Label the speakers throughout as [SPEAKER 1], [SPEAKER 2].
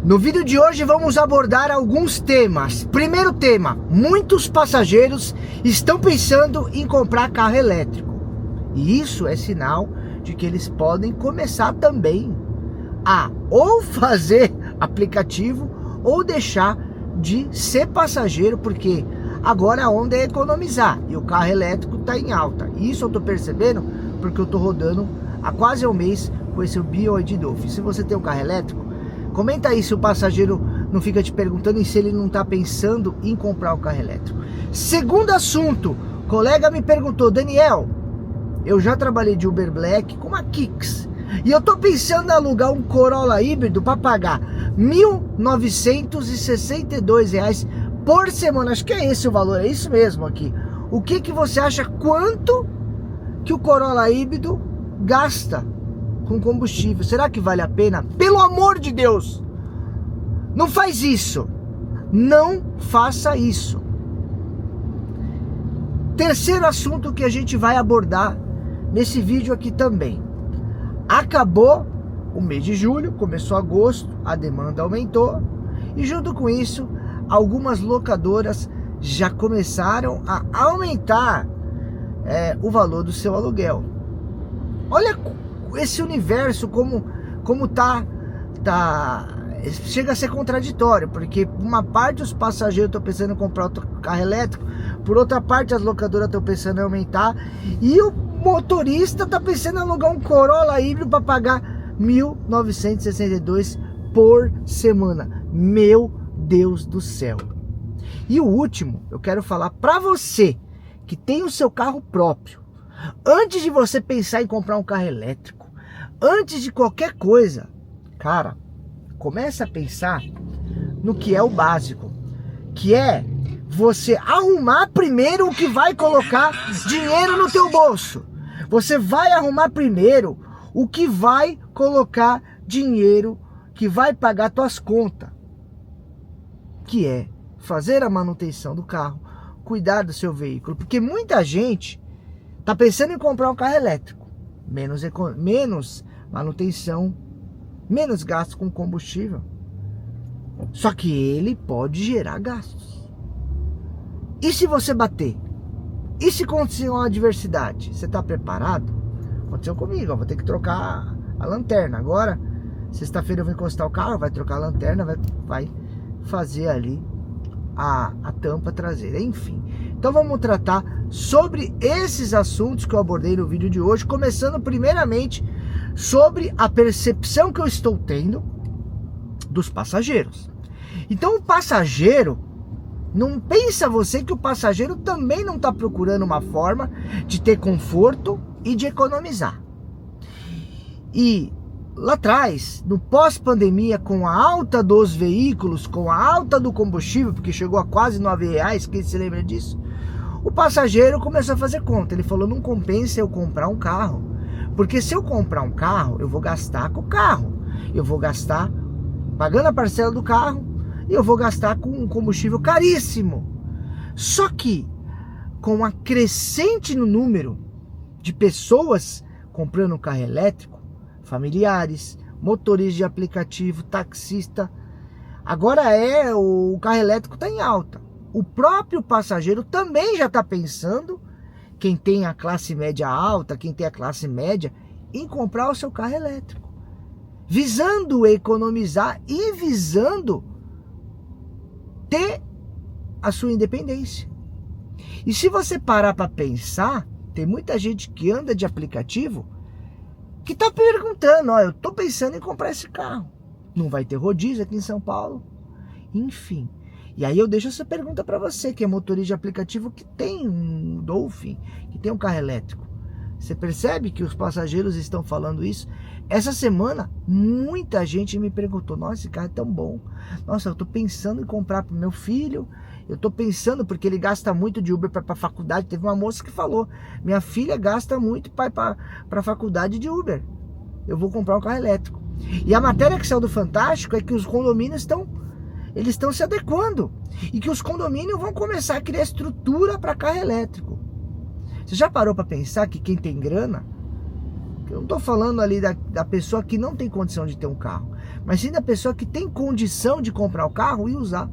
[SPEAKER 1] No vídeo de hoje vamos abordar alguns temas. Primeiro tema, muitos passageiros estão pensando em comprar carro elétrico. E isso é sinal de que eles podem começar também a ou fazer aplicativo ou deixar de ser passageiro, porque agora a onda é economizar e o carro elétrico está em alta. Isso eu estou percebendo porque eu estou rodando há quase um mês com esse BYD Dolphin. Se você tem um carro elétrico, comenta aí se o passageiro não fica te perguntando e se ele não está pensando em comprar o carro elétrico. Segundo assunto, colega me perguntou: Daniel, eu já trabalhei de Uber Black com uma Kicks e eu tô pensando em alugar um Corolla híbrido para pagar R$ 1.962 por semana. Acho que é esse o valor, é isso mesmo aqui. O que você acha, quanto que o Corolla híbrido gasta com combustível? Será que vale a pena? Pelo amor de Deus, não faz isso, não faça isso. Terceiro assunto que a gente vai abordar nesse vídeo aqui também. Acabou o mês de julho, começou agosto, a demanda aumentou e junto com isso algumas locadoras já começaram a aumentar o valor do seu aluguel. Olha esse universo como tá chega a ser contraditório, porque por uma parte os passageiros estão pensando em comprar outro carro elétrico, por outra parte as locadoras estão pensando em aumentar e o motorista está pensando em alugar um Corolla híbrido para pagar R$ 1.962 por semana. Meu Deus do céu. E o último, eu quero falar para você que tem o seu carro próprio. Antes de você pensar em comprar um carro elétrico, antes de qualquer coisa, cara, começa a pensar no que é o básico, que é você arrumar primeiro o que vai colocar dinheiro no teu bolso. Você vai arrumar primeiro o que vai colocar dinheiro, que vai pagar tuas contas, que é fazer a manutenção do carro, cuidar do seu veículo, porque muita gente tá pensando em comprar um carro elétrico, menos manutenção, menos gasto com combustível, só que ele pode gerar gastos. E se você bater? E se acontecer uma adversidade? Você está preparado? Aconteceu comigo, eu vou ter que trocar a lanterna. Agora, sexta-feira eu vou encostar o carro, vai trocar a lanterna, vai fazer ali a tampa traseira, enfim. Então vamos tratar sobre esses assuntos que eu abordei no vídeo de hoje, começando primeiramente sobre a percepção que eu estou tendo dos passageiros. Então o passageiro, não pensa você que o passageiro também não está procurando uma forma de ter conforto e de economizar. E lá atrás, no pós-pandemia, com a alta dos veículos, com a alta do combustível, porque chegou a quase R$9, quem se lembra disso? O passageiro começou a fazer conta. Ele falou: não compensa eu comprar um carro, porque se eu comprar um carro, eu vou gastar com o carro, eu vou gastar pagando a parcela do carro, e eu vou gastar com um combustível caríssimo. Só que com a crescente no número de pessoas comprando um carro elétrico, familiares, motoristas de aplicativo, taxista, agora o carro elétrico está em alta. O próprio passageiro também já está pensando, quem tem a classe média alta, quem tem a classe média, em comprar o seu carro elétrico, visando economizar e visando ter a sua independência. E se você parar para pensar, tem muita gente que anda de aplicativo que tá perguntando: ó, eu tô pensando em comprar esse carro, não vai ter rodízio aqui em São Paulo, enfim. E aí eu deixo essa pergunta para você que é motorista de aplicativo, que tem um Dolphin, que tem um carro elétrico. Você percebe que os passageiros estão falando isso? Essa semana, muita gente me perguntou: nossa, esse carro é tão bom. Nossa, eu tô pensando em comprar pro meu filho. Eu tô pensando, porque ele gasta muito de Uber para a faculdade. Teve uma moça que falou: minha filha gasta muito para a faculdade de Uber. Eu vou comprar um carro elétrico. E a matéria que saiu do Fantástico é que os condomínios estão se adequando. E que os condomínios vão começar a criar estrutura para carro elétrico. Você já parou para pensar que quem tem grana, eu não estou falando ali da pessoa que não tem condição de ter um carro, mas sim da pessoa que tem condição de comprar o carro e usar.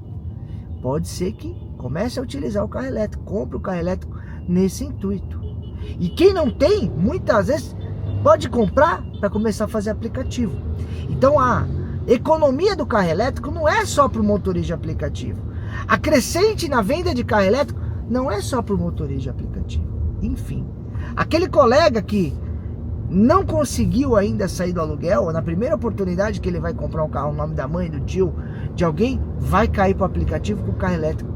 [SPEAKER 1] Pode ser que comece a utilizar o carro elétrico, compre o carro elétrico nesse intuito. E quem não tem, muitas vezes, pode comprar para começar a fazer aplicativo. Então a economia do carro elétrico não é só para o motorista de aplicativo. A crescente na venda de carro elétrico não é só para o motorista de aplicativo. Enfim, aquele colega que não conseguiu ainda sair do aluguel, ou na primeira oportunidade que ele vai comprar um carro no nome da mãe, do tio, de alguém, vai cair para o aplicativo com o carro elétrico.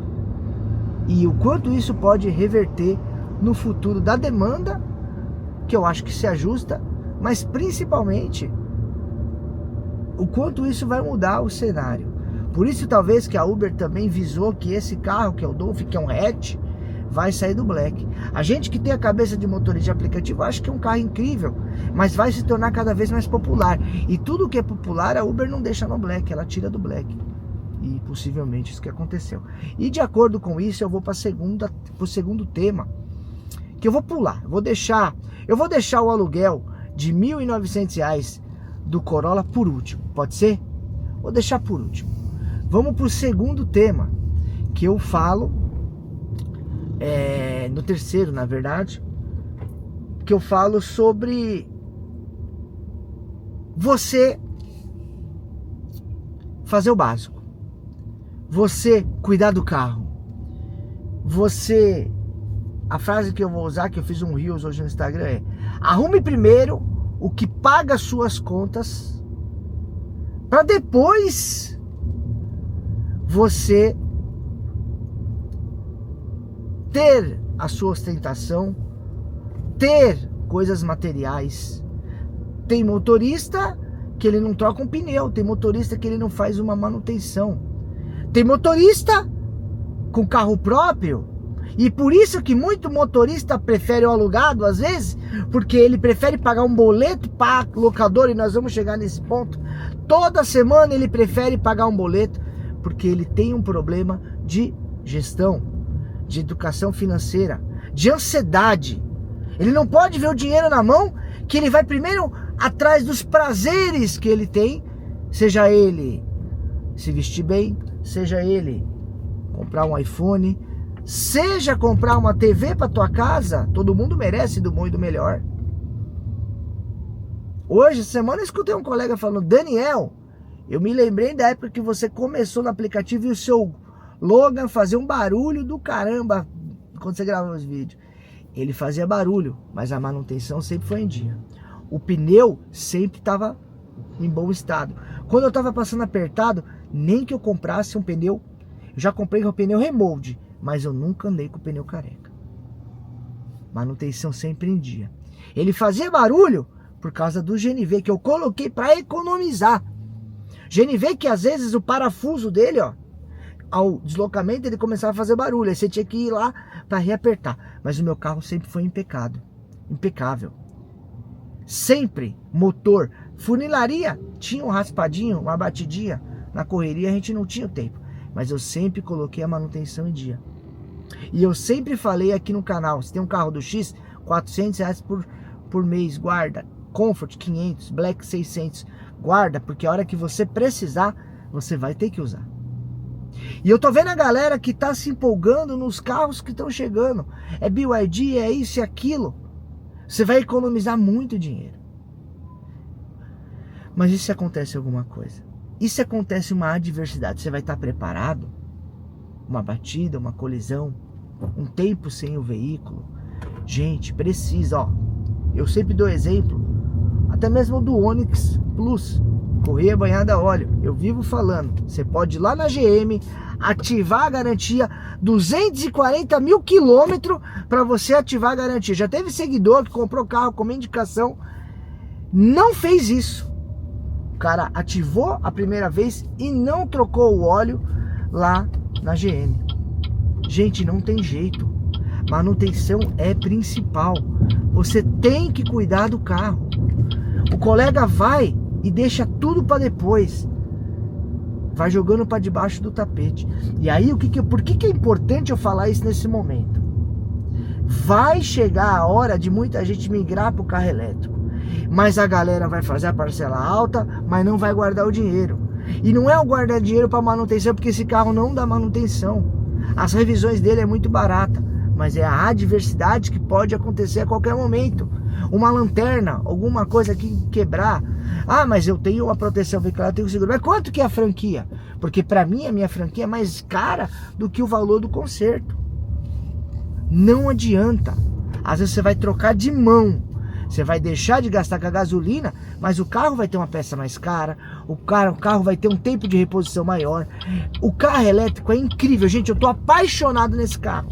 [SPEAKER 1] E o quanto isso pode reverter no futuro da demanda, que eu acho que se ajusta, mas principalmente o quanto isso vai mudar o cenário. Por isso talvez que a Uber também visou que esse carro, que é o Dolphin, que é um hatch, vai sair do Black. A gente que tem a cabeça de motorista de aplicativo acha que é um carro incrível, mas vai se tornar cada vez mais popular. E tudo que é popular a Uber não deixa no Black, ela tira do Black. E possivelmente isso que aconteceu. E de acordo com isso eu vou para o segundo tema, que eu vou pular. Eu vou deixar o aluguel de R$ 1.900 do Corolla por último. Pode ser? Vou deixar por último. Vamos para o segundo tema, que eu falo, no terceiro, na verdade, que eu falo sobre você fazer o básico, você cuidar do carro, a frase que eu vou usar, que eu fiz um Reels hoje no Instagram, é: arrume primeiro o que paga as suas contas, para depois você ter a sua ostentação, ter coisas materiais. Tem motorista que ele não troca um pneu, tem motorista que ele não faz uma manutenção, tem motorista com carro próprio, e por isso que muito motorista prefere o alugado às vezes, porque ele prefere pagar um boleto para locador, e nós vamos chegar nesse ponto. Toda semana ele prefere pagar um boleto, porque ele tem um problema de gestão, de educação financeira, de ansiedade. Ele não pode ver o dinheiro na mão, que ele vai primeiro atrás dos prazeres que ele tem, seja ele se vestir bem, seja ele comprar um iPhone, seja comprar uma TV para tua casa. Todo mundo merece do bom e do melhor. Hoje, essa semana, eu escutei um colega falando: Daniel, eu me lembrei da época que você começou no aplicativo e o seu Logan fazia um barulho do caramba quando você gravava os vídeos. Ele fazia barulho, mas a manutenção sempre foi em dia. O pneu sempre estava em bom estado. Quando eu estava passando apertado, nem que eu comprasse um pneu, eu já comprei com o pneu remold, mas eu nunca andei com o pneu careca. Manutenção sempre em dia. Ele fazia barulho por causa do GNV que eu coloquei para economizar. GNV que às vezes o parafuso dele, ó, ao deslocamento ele começava a fazer barulho, aí você tinha que ir lá para reapertar. Mas o meu carro sempre foi impecável. Sempre motor, funilaria, tinha um raspadinho, uma batidinha, na correria a gente não tinha o tempo, mas eu sempre coloquei a manutenção em dia. E eu sempre falei aqui no canal: se tem um carro do X, R$400 por mês, guarda. Comfort 500, Black 600, guarda, porque a hora que você precisar, você vai ter que usar. E eu tô vendo a galera que tá se empolgando nos carros que estão chegando. É BYD, é isso e aquilo. Você vai economizar muito dinheiro. Mas e se acontece alguma coisa? E se acontece uma adversidade? Você vai estar preparado? Uma batida, uma colisão, um tempo sem o veículo? Gente, precisa, ó. Eu sempre dou exemplo, até mesmo do Onix Plus, correia banhada a óleo. Eu vivo falando, você pode ir lá na GM, ativar a garantia, 240 mil quilômetros para você ativar a garantia. Já teve seguidor que comprou carro com uma indicação, não fez isso. O cara ativou a primeira vez e não trocou o óleo lá na GM. Gente, não tem jeito. Manutenção é principal. Você tem que cuidar do carro. O colega vai e deixa tudo para depois. Vai jogando para debaixo do tapete. E aí, por que é importante eu falar isso nesse momento? Vai chegar a hora de muita gente migrar para o carro elétrico. Mas a galera vai fazer a parcela alta, mas não vai guardar o dinheiro. E não é o guardar dinheiro para manutenção, porque esse carro não dá manutenção. As revisões dele é muito barata, mas é a adversidade que pode acontecer a qualquer momento. Uma lanterna, alguma coisa que quebrar. Ah, mas eu tenho uma proteção veicular, eu tenho seguro. Mas quanto que é a franquia? Porque para mim a minha franquia é mais cara do que o valor do conserto. Não adianta. Às vezes você vai trocar de mão. Você vai deixar de gastar com a gasolina, mas o carro vai ter uma peça mais cara, o carro vai ter um tempo de reposição maior. O carro elétrico é incrível, gente, eu tô apaixonado nesse carro.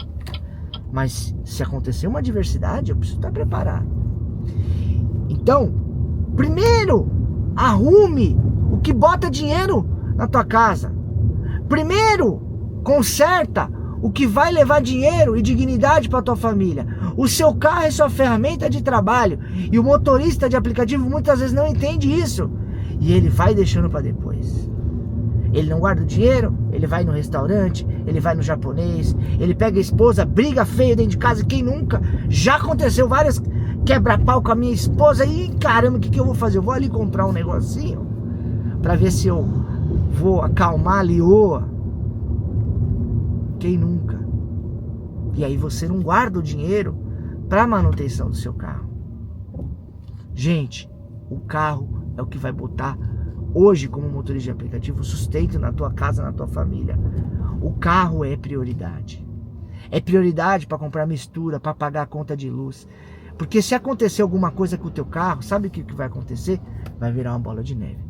[SPEAKER 1] Mas se acontecer uma adversidade, eu preciso estar preparado. Então, primeiro, arrume o que bota dinheiro na tua casa. Primeiro, conserta o que vai levar dinheiro e dignidade para tua família. O seu carro é sua ferramenta de trabalho. E o motorista de aplicativo muitas vezes não entende isso. E ele vai deixando para depois. Ele não guarda o dinheiro, ele vai no restaurante, ele vai no japonês, ele pega a esposa, briga feio dentro de casa. Quem nunca? Já aconteceu várias quebra-pau com a minha esposa. E caramba, o que eu vou fazer? Eu vou ali comprar um negocinho para ver se eu vou acalmar a lioa. Quem nunca? E aí você não guarda o dinheiro para manutenção do seu carro. Gente, o carro é o que vai botar hoje, como motorista de aplicativo, sustento na tua casa, na tua família. O carro é prioridade. É prioridade para comprar mistura, para pagar a conta de luz. Porque se acontecer alguma coisa com o teu carro, sabe o que vai acontecer? Vai virar uma bola de neve.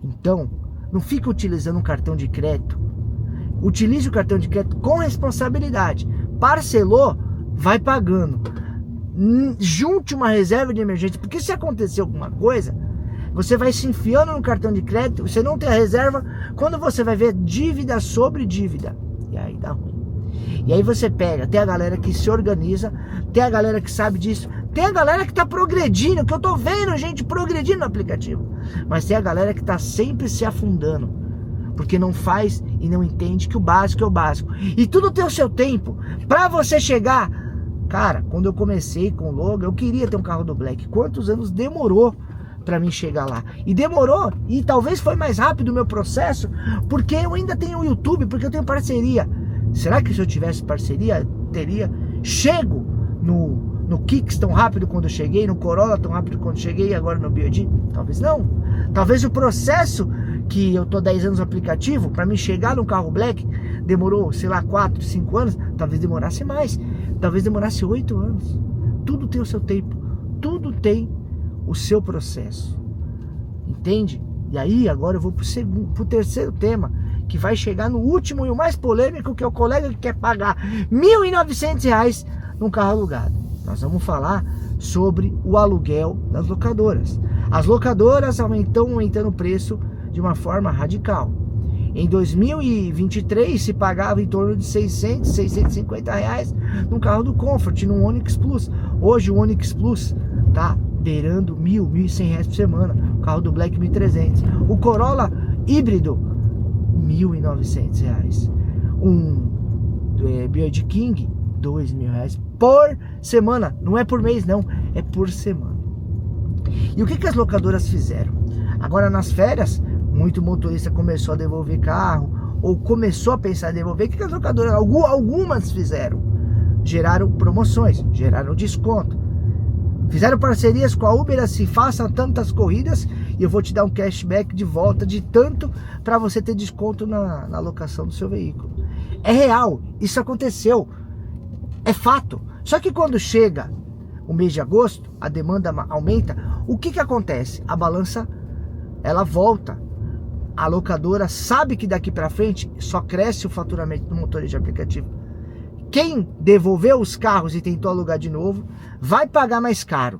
[SPEAKER 1] Então, não fica utilizando um cartão de crédito. Utilize o cartão de crédito com responsabilidade. Parcelou, vai pagando. Junte uma reserva de emergência, porque se acontecer alguma coisa, você vai se enfiando no cartão de crédito, você não tem a reserva, quando você vai ver dívida sobre dívida, e aí dá ruim. E aí você pega, tem a galera que se organiza, tem a galera que sabe disso, tem a galera que tá progredindo, que eu tô vendo gente progredindo no aplicativo, mas tem a galera que tá sempre se afundando, porque não faz e não entende que o básico é o básico. E tudo tem o seu tempo. Pra você chegar... Cara, quando eu comecei com o Logan, eu queria ter um carro do Black. Quantos anos demorou pra mim chegar lá? E demorou, e talvez foi mais rápido o meu processo, porque eu ainda tenho o YouTube, porque eu tenho parceria. Será que se eu tivesse parceria, teria? Chego no Kicks tão rápido quando eu cheguei, no Corolla tão rápido quando cheguei, e agora no BYD? Talvez não. Talvez o processo que eu tô 10 anos no aplicativo, para mim chegar no carro Black, demorou, sei lá, 4, 5 anos, talvez demorasse mais, talvez demorasse 8 anos. Tudo tem o seu tempo, tudo tem o seu processo, entende? E aí agora eu vou pro terceiro tema, que vai chegar no último e o mais polêmico, que é o colega que quer pagar R$ 1.900 num carro alugado. Nós vamos falar sobre o aluguel das locadoras. As locadoras estão aumentando o preço de uma forma radical. Em 2023 se pagava em torno de 600, 650 reais num carro do Comfort, num Onix Plus. Hoje o Onix Plus tá beirando 1.000, 1.100 reais por semana. O carro do Black 1.300. O Corolla híbrido, 1.900 reais. Um BYD King, 2.000 reais por semana. Não é por mês não, é por semana. E o que as locadoras fizeram? Agora nas férias, muito motorista começou a devolver carro, ou começou a pensar em devolver. O que as locadoras, algumas fizeram? Geraram promoções, geraram desconto. Fizeram parcerias com a Uber, assim, façam tantas corridas e eu vou te dar um cashback de volta de tanto para você ter desconto na locação do seu veículo. É real, isso aconteceu, é fato. Só que quando chega o mês de agosto, a demanda aumenta, o que acontece? A balança, ela volta. A locadora sabe que daqui para frente só cresce o faturamento do motorista de aplicativo. Quem devolveu os carros e tentou alugar de novo, vai pagar mais caro.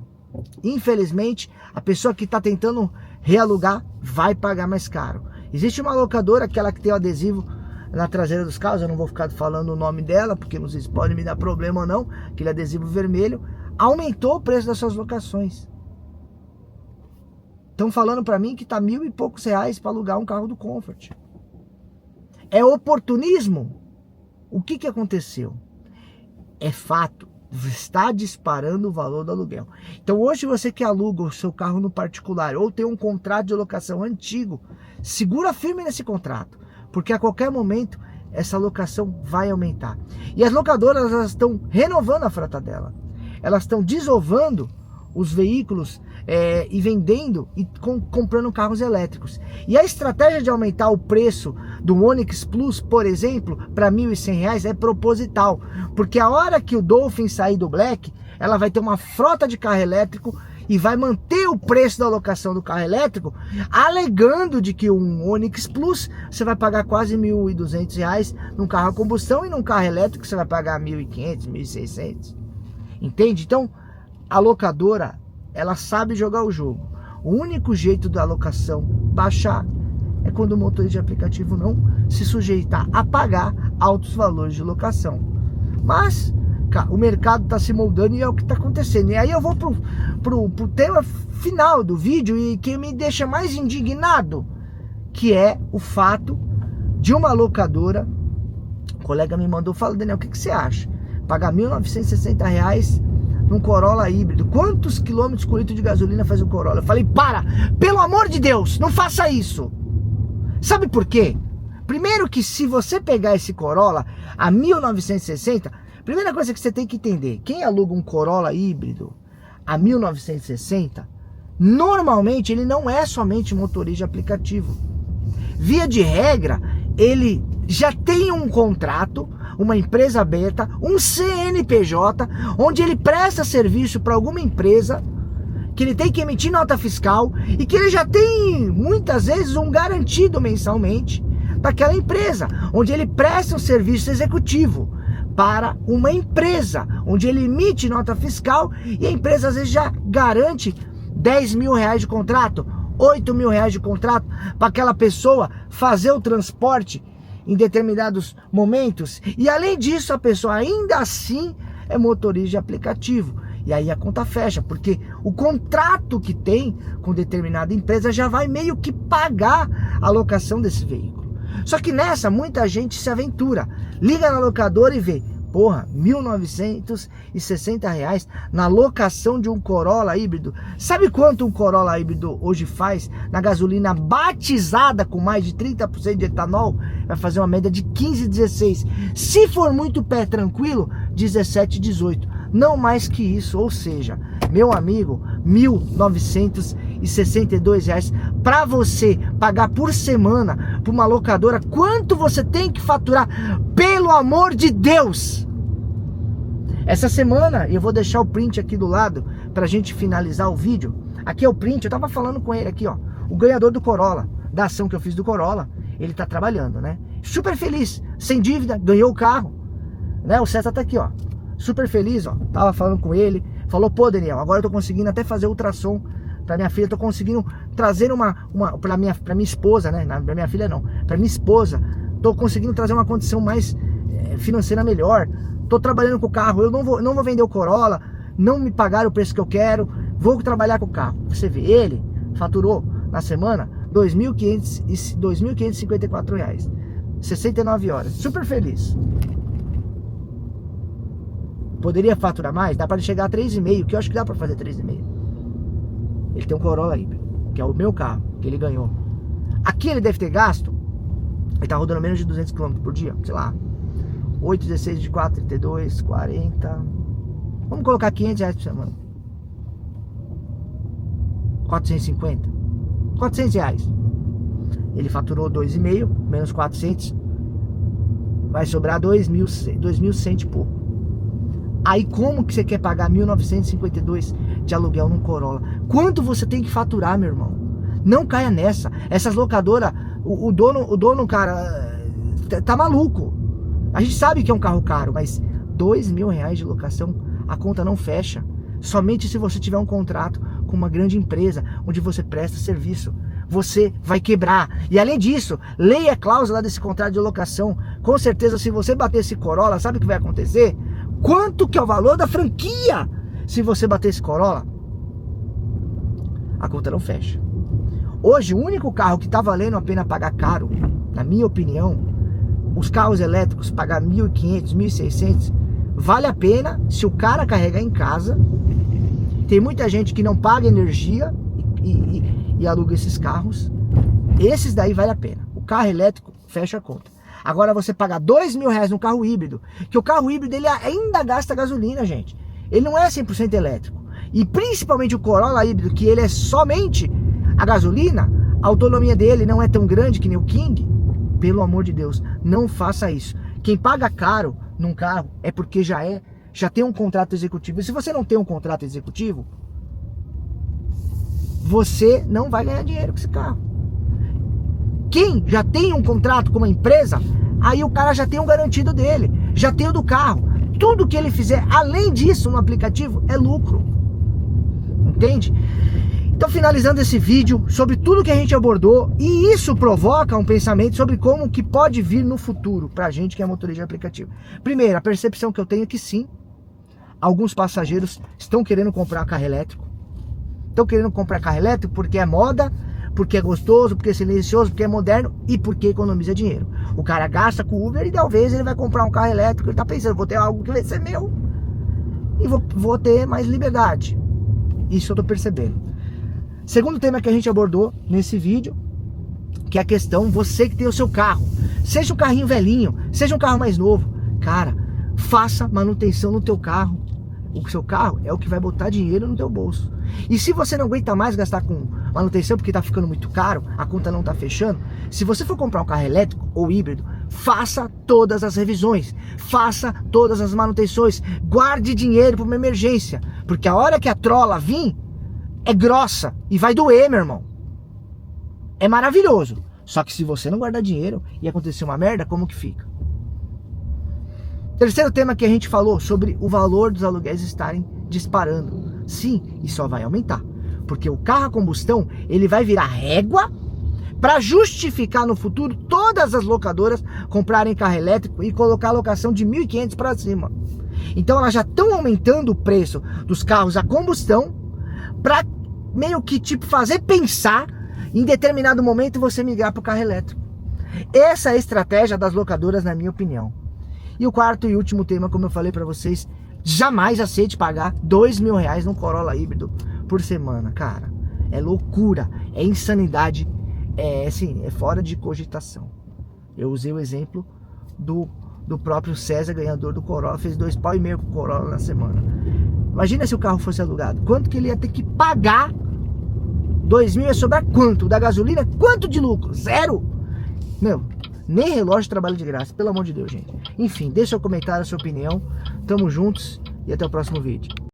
[SPEAKER 1] Infelizmente, a pessoa que está tentando realugar vai pagar mais caro. Existe uma locadora, aquela que tem o adesivo na traseira dos carros, eu não vou ficar falando o nome dela, porque não sei se pode me dar problema ou não, aquele adesivo vermelho, aumentou o preço das suas locações. Estão falando para mim que tá R$ 1.000 e poucos para alugar um carro do Comfort. É oportunismo? O que aconteceu? É fato está disparando o valor do aluguel. Então hoje você que aluga o seu carro no particular ou tem um contrato de locação antigo, segura firme nesse contrato, porque a qualquer momento essa locação vai aumentar. E as locadoras, elas estão renovando a frota dela. Elas estão desovando os veículos e vendendo e comprando carros elétricos. E a estratégia de aumentar o preço do Onix Plus, por exemplo, para R$ 1.100 é proposital. Porque a hora que o Dolphin sair do Black, ela vai ter uma frota de carro elétrico e vai manter o preço da locação do carro elétrico, alegando de que um Onix Plus você vai pagar quase R$ 1.200 num carro a combustão, e num carro elétrico você vai pagar R$ 1.500, R$ 1.600. Entende? Então, a locadora, ela sabe jogar o jogo. O único jeito da locação baixar é quando o motorista de aplicativo não se sujeitar a pagar altos valores de locação. Mas o mercado está se moldando e é o que está acontecendo. E aí eu vou pro tema final do vídeo, e que me deixa mais indignado, que é o fato de uma locadora. O colega me mandou, fala: Daniel, o que você acha? Pagar R$ 1.960 num Corolla híbrido. Quantos quilômetros com litro de gasolina faz o Corolla? Eu falei: pelo amor de Deus, não faça isso. Sabe por quê? Primeiro que se você pegar esse Corolla a 1.960, primeira coisa que você tem que entender, quem aluga um Corolla híbrido a 1.960, normalmente ele não é somente motorista de aplicativo. Via de regra, ele já tem um contrato, uma empresa aberta, um CNPJ, onde ele presta serviço para alguma empresa, que ele tem que emitir nota fiscal, e que ele já tem, muitas vezes, um garantido mensalmente daquela empresa, onde ele presta um serviço executivo para uma empresa, onde ele emite nota fiscal, e a empresa às vezes já garante R$ 10.000 de contrato, R$ 8.000 de contrato, para aquela pessoa fazer o transporte em determinados momentos. E além disso, a pessoa ainda assim é motorista de aplicativo. E aí a conta fecha, porque o contrato que tem com determinada empresa já vai meio que pagar a locação desse veículo. Só que nessa, muita gente se aventura, liga na locadora e vê, porra, R$ 1.960 na locação de um Corolla híbrido. Sabe quanto um Corolla híbrido hoje faz na gasolina batizada com mais de 30% de etanol? Vai fazer uma média de 15, 16. Se for muito pé tranquilo, 17, 18. Não mais que isso. Ou seja, meu amigo, R$ 1.962 para você pagar por semana para uma locadora. Quanto você tem que faturar? Pelo amor de Deus! Essa semana, eu vou deixar o print aqui do lado pra gente finalizar o vídeo. Aqui é o print, eu tava falando com ele aqui, ó. O ganhador do Corolla, da ação que eu fiz do Corolla, ele tá trabalhando, né? Super feliz, sem dívida, ganhou o carro, né? O César tá aqui, ó. Super feliz, ó. Tava falando com ele, falou: pô, Daniel, agora eu tô conseguindo até fazer ultrassom pra minha filha, tô conseguindo trazer pra minha esposa, né? Pra minha filha não, pra minha esposa, tô conseguindo trazer uma condição mais financeira melhor. Tô trabalhando com o carro, eu não vou vender o Corolla, não me pagaram o preço que eu quero, vou trabalhar com o carro. Você vê, ele faturou na semana R$ 2.554, 69 horas, super feliz. Poderia faturar mais? Dá para chegar a 3,5, que eu acho que dá para fazer 3,5. Ele tem um Corolla híbrido, que é o meu carro, que ele ganhou. Aqui ele deve ter gasto, ele tá rodando menos de 200 km por dia, sei lá, 8, 16 de 4, 32, 40. Vamos colocar R$500 por semana. 450. R$400. Ele faturou 2,5, menos 400. Vai sobrar 2.100 e pouco. Aí como que você quer pagar 1.952 de aluguel num Corolla? Quanto você tem que faturar, meu irmão? Não caia nessa. Essas locadoras, o dono, cara, tá maluco. A gente sabe que é um carro caro, mas R$2.000 de locação, a conta não fecha. Somente se você tiver um contrato com uma grande empresa, onde você presta serviço. Você vai quebrar. E além disso, leia a cláusula desse contrato de locação. Com certeza, se você bater esse Corolla, sabe o que vai acontecer? Quanto que é o valor da franquia? Se você bater esse Corolla, a conta não fecha. Hoje, o único carro que está valendo a pena pagar caro, na minha opinião, os carros elétricos pagar 1.500, 1.600, vale a pena se o cara carregar em casa. Tem muita gente que não paga energia e aluga esses carros. Esses daí vale a pena. O carro elétrico fecha a conta. Agora você pagar R$2.000 no carro híbrido, que o carro híbrido ele ainda gasta gasolina, gente. Ele não é 100% elétrico. E principalmente o Corolla híbrido, que ele é somente a gasolina, a autonomia dele não é tão grande que nem o King. Pelo amor de Deus, não faça isso. Quem paga caro num carro é porque já tem um contrato executivo. E se você não tem um contrato executivo, você não vai ganhar dinheiro com esse carro. Quem já tem um contrato com uma empresa, aí o cara já tem um garantido dele, já tem o do carro. Tudo que ele fizer além disso no aplicativo é lucro. Entende? Então, finalizando esse vídeo sobre tudo que a gente abordou, e isso provoca um pensamento sobre como que pode vir no futuro pra gente que é motorista de aplicativo. Primeiro, a percepção que eu tenho é que sim, alguns passageiros estão querendo comprar carro elétrico. Estão querendo comprar carro elétrico porque é moda, porque é gostoso, porque é silencioso, porque é moderno e porque economiza dinheiro. O cara gasta com Uber e talvez ele vai comprar um carro elétrico, ele tá pensando, vou ter algo que vai ser meu e vou ter mais liberdade. Isso eu tô percebendo. Segundo tema que a gente abordou nesse vídeo, que é a questão, você que tem o seu carro, seja um carrinho velhinho, seja um carro mais novo, cara, faça manutenção no teu carro. O seu carro é o que vai botar dinheiro no teu bolso. E se você não aguenta mais gastar com manutenção porque tá ficando muito caro, a conta não tá fechando, se você for comprar um carro elétrico ou híbrido, faça todas as revisões, faça todas as manutenções, guarde dinheiro para uma emergência, porque a hora que a trola vir, é grossa e vai doer, meu irmão. É maravilhoso. Só que se você não guardar dinheiro e acontecer uma merda, como que fica? Terceiro tema que a gente falou sobre o valor dos aluguéis estarem disparando. Sim, e só vai aumentar. Porque o carro a combustão, ele vai virar régua para justificar no futuro todas as locadoras comprarem carro elétrico e colocar a locação de 1.500 para cima. Então elas já estão aumentando o preço dos carros a combustão para meio que tipo fazer pensar em determinado momento você migrar para o carro elétrico. Essa é a estratégia das locadoras, na minha opinião. E o quarto e último tema, como eu falei para vocês, jamais aceite pagar R$2.000 num Corolla híbrido por semana, cara. É loucura, é insanidade, é fora de cogitação. Eu usei o exemplo do próprio César, ganhador do Corolla, fez 2,5 pau com o Corolla na semana. Imagina se o carro fosse alugado, quanto que ele ia ter que pagar? 2.000 ia sobrar quanto? Da gasolina, quanto de lucro? Zero! Meu, nem relógio trabalha de graça, pelo amor de Deus, gente. Enfim, deixa seu comentário, a sua opinião. Tamo juntos e até o próximo vídeo.